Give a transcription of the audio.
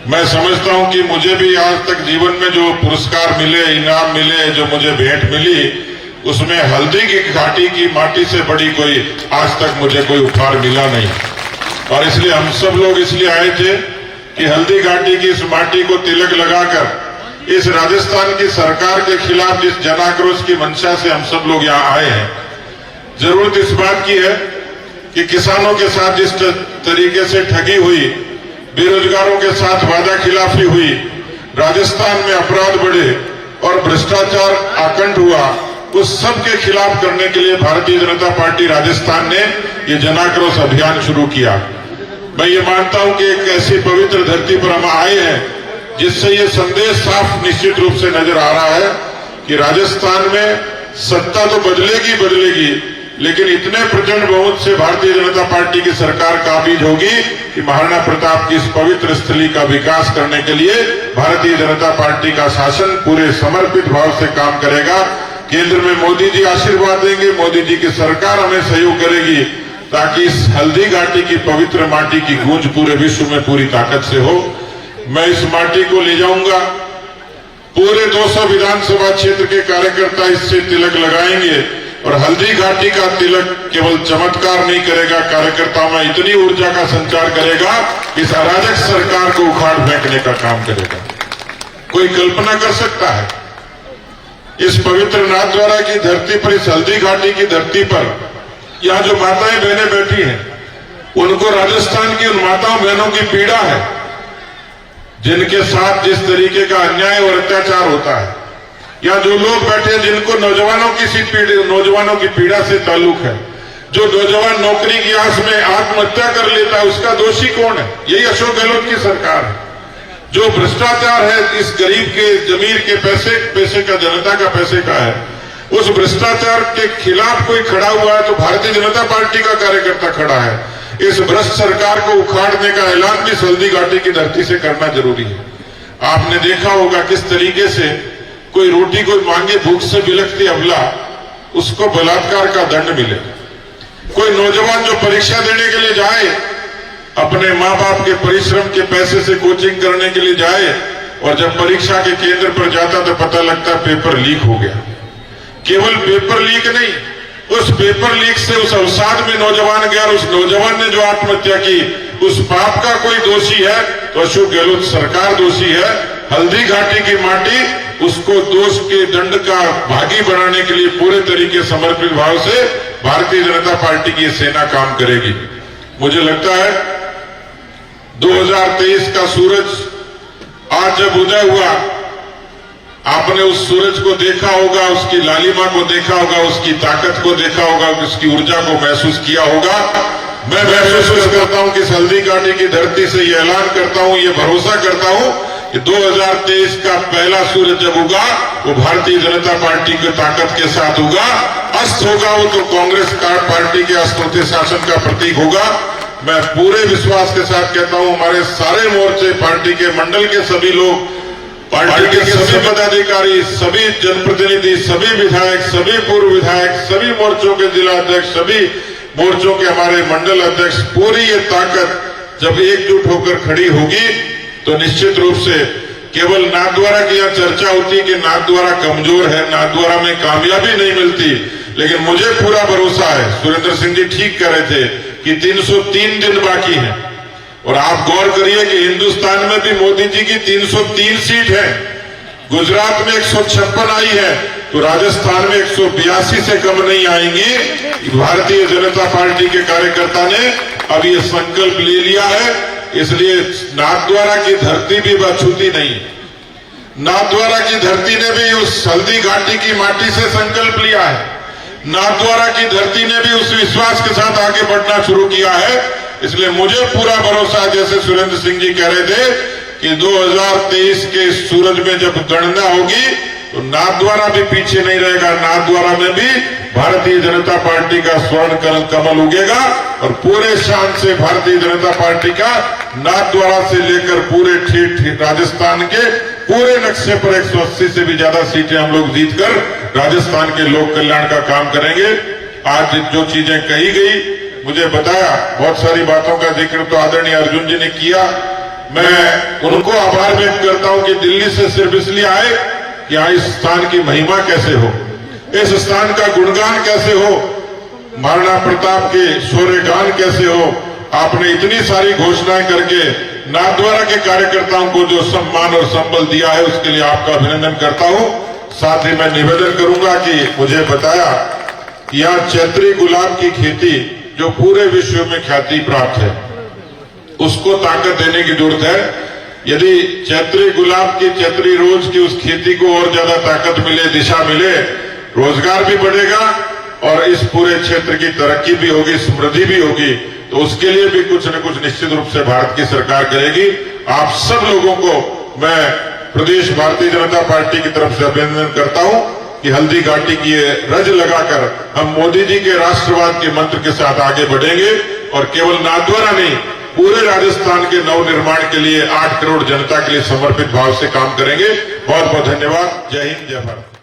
मैं समझता हूं कि मुझे भी आज तक जीवन में जो पुरस्कार मिले, इनाम मिले, जो मुझे भेंट मिली, उसमें हल्दी की घाटी की माटी से बड़ी कोई आज तक मुझे कोई उपहार मिला नहीं। और इसलिए हम सब लोग इसलिए आए थे कि हल्दी घाटी की इस माटी को तिलक लगाकर इस राजस्थान की सरकार के खिलाफ जिस जनाक्रोश की मंशा से हम सब लोग यहाँ आए हैं, जरूरत इस बात की है कि किसानों के साथ जिस तरीके से ठगी हुई, बेरोजगारों के साथ वादा खिलाफी हुई, राजस्थान में अपराध बढ़े और भ्रष्टाचार आकंठ हुआ, उस सब के खिलाफ करने के लिए भारतीय जनता पार्टी राजस्थान ने ये जनाक्रोश अभियान शुरू किया। मैं ये मानता हूं कि एक ऐसी पवित्र धरती पर हम आए हैं जिससे ये संदेश साफ निश्चित रूप से नजर आ रहा है कि राजस्थान में सत्ता तो बदलेगी, लेकिन इतने प्रचंड बहुमत से भारतीय जनता पार्टी की सरकार काबिज होगी कि महाराणा प्रताप की इस पवित्र स्थली का विकास करने के लिए भारतीय जनता पार्टी का शासन पूरे समर्पित भाव से काम करेगा। केंद्र में मोदी जी आशीर्वाद देंगे, मोदी जी की सरकार हमें सहयोग करेगी ताकि इस हल्दी घाटी की पवित्र माटी की गूंज पूरे विश्व में पूरी ताकत से हो। मैं इस माटी को ले जाऊंगा, पूरे 200 विधानसभा क्षेत्र के कार्यकर्ता इससे तिलक लगाएंगे और हल्दी घाटी का तिलक केवल चमत्कार नहीं करेगा, कार्यकर्ताओं में इतनी ऊर्जा का संचार करेगा, इस अराजक सरकार को उखाड़ फेंकने का काम करेगा। कोई कल्पना कर सकता है इस पवित्र नाथद्वारा की धरती पर, इस हल्दी घाटी की धरती पर यहाँ जो माताएं बहनें बैठी हैं, उनको राजस्थान की उन माताओं बहनों की पीड़ा है जिनके साथ जिस तरीके का अन्याय और अत्याचार होता है। या जो लोग बैठे जिनको नौजवानों की पीड़ा से ताल्लुक है, जो नौजवान नौकरी की आस में आत्महत्या कर लेता है, उसका दोषी कौन है? यही अशोक गहलोत की सरकार है। जो भ्रष्टाचार है, इस गरीब के जमीर के पैसे का, जनता का पैसे का है, उस भ्रष्टाचार के खिलाफ कोई खड़ा हुआ है तो भारतीय जनता पार्टी का कार्यकर्ता खड़ा है। इस भ्रष्ट सरकार को उखाड़ने का ऐलान भी हल्दी घाटी की धरती से करना जरूरी है। आपने देखा होगा किस तरीके से कोई रोटी कोई मांगे, भूख से बिलखती अबला, उसको बलात्कार का दंड मिले। कोई नौजवान जो परीक्षा देने के लिए जाए, अपने माँ बाप के परिश्रम के पैसे से कोचिंग करने के लिए जाए, और जब परीक्षा के केंद्र पर जाता तो पता लगता पेपर लीक हो गया। केवल पेपर लीक नहीं, उस पेपर लीक से उस अवसाद में नौजवान गया और उस नौजवान ने जो आत्महत्या की, उस पाप का कोई दोषी है तो अशोक गहलोत सरकार दोषी है। हल्दी घाटी की माटी उसको दोष के दंड का भागी बनाने के लिए पूरे तरीके समर्पित भाव से भारतीय जनता पार्टी की सेना काम करेगी। मुझे लगता है 2023 का सूरज आज जब उदय हुआ, आपने उस सूरज को देखा होगा, उसकी लालिमा को देखा होगा, उसकी ताकत को देखा होगा, उसकी ऊर्जा को महसूस किया होगा। मैं महसूस करता हूं कि इस हल्दी घाटी की धरती से ये ऐलान करता हूं, ये भरोसा करता हूं कि 2023 का पहला सूरज जब उगा, वो भारतीय जनता पार्टी की ताकत के साथ उगा। अस्त होगा वो तो कांग्रेस पार्टी के अस्तुत्य शासन का प्रतीक होगा। मैं पूरे विश्वास के साथ कहता हूं, हमारे सारे मोर्चे, पार्टी के मंडल के सभी लोग, पार्टी के सभी पदाधिकारी, सभी जनप्रतिनिधि, सभी विधायक, सभी पूर्व विधायक, सभी मोर्चों के जिला अध्यक्ष, सभी मोर्चों के हमारे मंडल अध्यक्ष, पूरी ये ताकत जब एकजुट होकर खड़ी होगी तो निश्चित रूप से केवल नाथद्वारा की यह चर्चा होती कि नाथद्वारा कमजोर है, नाथद्वारा में कामयाबी नहीं मिलती, लेकिन मुझे पूरा भरोसा है, सुरेंद्र सिंह जी ठीक कह रहे थे कि 303 दिन बाकी है। और आप गौर करिए कि हिंदुस्तान में भी मोदी जी की 303 सीट है, गुजरात में 156 आई है, तो राजस्थान में 182 से कम नहीं आएंगी। भारतीय जनता पार्टी के कार्यकर्ता ने अब ये संकल्प ले लिया है, इसलिए नाथद्वारा की धरती भी अछूती नहीं। नाथद्वारा की धरती ने भी उस हल्दी घाटी की माटी से संकल्प लिया है। नाथद्वारा की धरती ने भी उस विश्वास के साथ आगे बढ़ना शुरू किया है। इसलिए मुझे पूरा भरोसा, जैसे सुरेंद्र सिंह जी कह रहे थे कि 2023 के सूरज में जब गणना होगी तो नाथद्वारा भी पीछे नहीं रहेगा। नाथद्वारा में भी भारतीय जनता पार्टी का स्वर्ण कमल उगेगा और पूरे शान से भारतीय जनता पार्टी का नाथद्वारा से लेकर पूरे ठीक राजस्थान के पूरे नक्शे पर 180 से भी ज्यादा सीटें हम लोग जीतकर राजस्थान के लोक कल्याण का काम करेंगे। आज जो चीजें कही गई, मुझे बताया, बहुत सारी बातों का जिक्र तो आदरणीय अर्जुन जी ने किया। मैं उनको आभार व्यक्त करता हूं कि दिल्ली से सिर्फ इसलिए आए कि यहाँ इस स्थान की महिमा कैसे हो, इस स्थान का गुणगान कैसे हो, महाराणा प्रताप के शौर्य गान कैसे हो। आपने इतनी सारी घोषणाएं करके नाथद्वारा के कार्यकर्ताओं को जो सम्मान और संबल दिया है उसके लिए आपका अभिनंदन करता हूं। साथ ही मैं निवेदन करूंगा कि मुझे बताया कि यहाँ चैत्री गुलाब की खेती जो पूरे विश्व में ख्याति प्राप्त है, उसको ताकत देने की जरूरत है। यदि चैत्री गुलाब की, चैत्री रोज की उस खेती को और ज्यादा ताकत मिले, दिशा मिले, रोजगार भी बढ़ेगा और इस पूरे क्षेत्र की तरक्की भी होगी, समृद्धि भी होगी। तो उसके लिए भी कुछ न कुछ निश्चित रूप से भारत की सरकार करेगी। आप सब लोगों को मैं प्रदेश भारतीय जनता पार्टी की तरफ से अभिनंदन करता हूं कि हल्दी घाटी की ये रज लगाकर हम मोदी जी के राष्ट्रवाद के मंत्र के साथ आगे बढ़ेंगे और केवल नाथद्वारा नहीं, पूरे राजस्थान के नवनिर्माण के लिए 8 करोड़ जनता के लिए समर्पित भाव से काम करेंगे। बहुत बहुत धन्यवाद। जय हिंद, जय भारत।